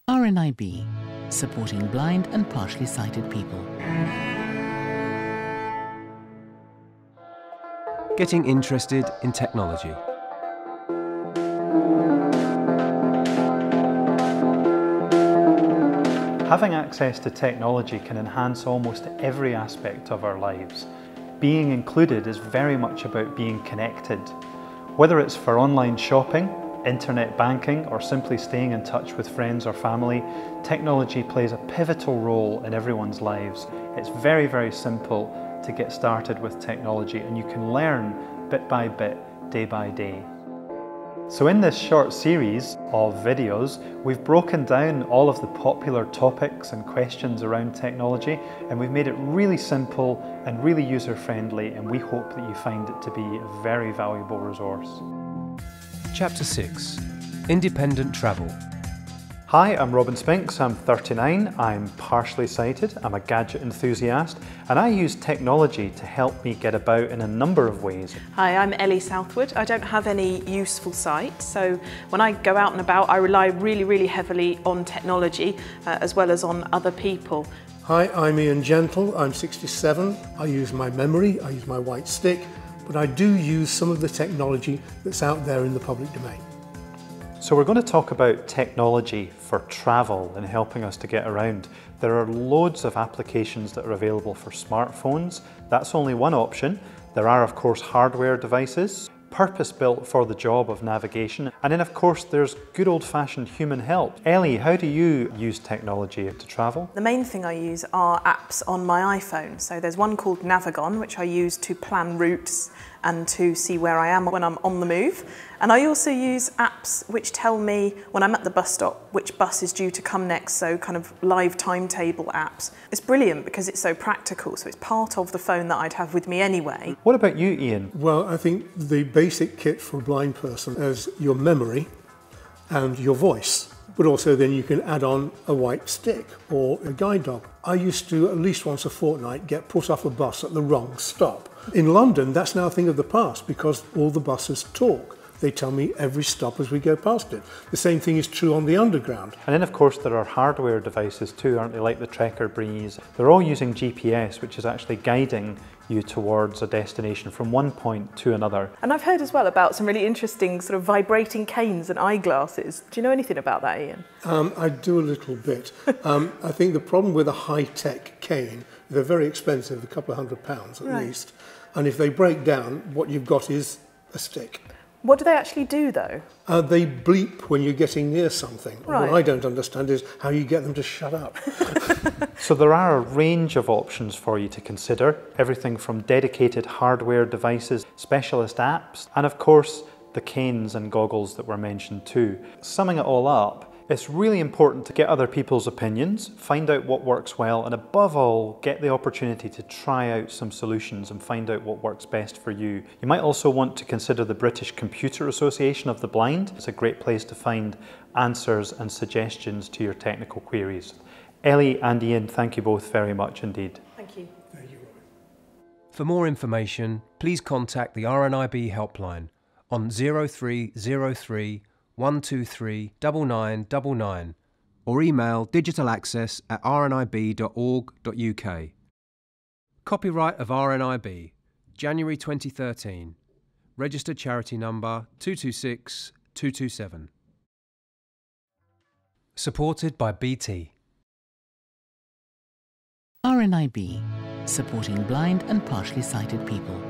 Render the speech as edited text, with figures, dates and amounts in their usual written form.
RNIB, supporting blind and partially sighted people. Getting interested in technology. Having access to technology can enhance almost every aspect of our lives. Being included is very much about being connected. Whether it's for online shopping, internet banking, or simply staying in touch with friends or family, technology plays a pivotal role in everyone's lives. It's very, very simple to get started with technology, and you can learn bit by bit, day by day. So in this short series of videos, we've broken down all of the popular topics and questions around technology, and we've made it really simple and really user-friendly, and we hope that you find it to be a very valuable resource. Chapter 6. Independent Travel. Hi, I'm Robin Spinks, I'm 39, I'm partially sighted, I'm a gadget enthusiast, and I use technology to help me get about in a number of ways. Hi, I'm Ellie Southwood. I don't have any useful sight, so when I go out and about I rely really heavily on technology as well as on other people. Hi, I'm Ian Gentle, I'm 67, I use my memory, I use my white stick, but I do use some of the technology that's out there in the public domain. So we're going to talk about technology for travel and helping us to get around. There are loads of applications that are available for smartphones. That's only one option. There are, of course, hardware devices, purpose-built for the job of navigation. And then, of course, there's good old-fashioned human help. Ellie, how do you use technology to travel? The main thing I use are apps on my iPhone. So there's one called Navigon, which I use to plan routes and to see where I am when I'm on the move. And I also use apps which tell me when I'm at the bus stop which bus is due to come next, so kind of live timetable apps. It's brilliant because it's so practical, so it's part of the phone that I'd have with me anyway. What about you, Ian? Well, I think the basic kit for a blind person is your memory and your voice, but also then you can add on a white stick or a guide dog. I used to, at least once a fortnight, get put off a bus at the wrong stop. In London, that's now a thing of the past because all the buses talk. They tell me every stop as we go past it. The same thing is true on the underground. And then, of course, there are hardware devices too, aren't they, like the Trekker Breeze. They're all using GPS, which is actually guiding you towards a destination from one point to another. And I've heard as well about some really interesting sort of vibrating canes and eyeglasses. Do you know anything about that, Ian? I do a little bit. I think the problem with a high-tech cane, they're very expensive, a couple of £100 at least. And if they break down, what you've got is a stick. What do they actually do though? They bleep when you're getting near something. Right. What I don't understand is how you get them to shut up. So there are a range of options for you to consider, everything from dedicated hardware devices, specialist apps, and of course the canes and goggles that were mentioned too. Summing it all up, it's really important to get other people's opinions, find out what works well, and above all, get the opportunity to try out some solutions and find out what works best for you. You might also want to consider the British Computer Association of the Blind. It's a great place to find answers and suggestions to your technical queries. Ellie and Ian, thank you both very much indeed. Thank you. Thank you, Robin. For more information, please contact the RNIB helpline on 0303 123 9999 or email digitalaccess@rnib.org.uk. Copyright of RNIB, January 2013. Registered charity number 226227. Supported by BT. RNIB, supporting blind and partially sighted people.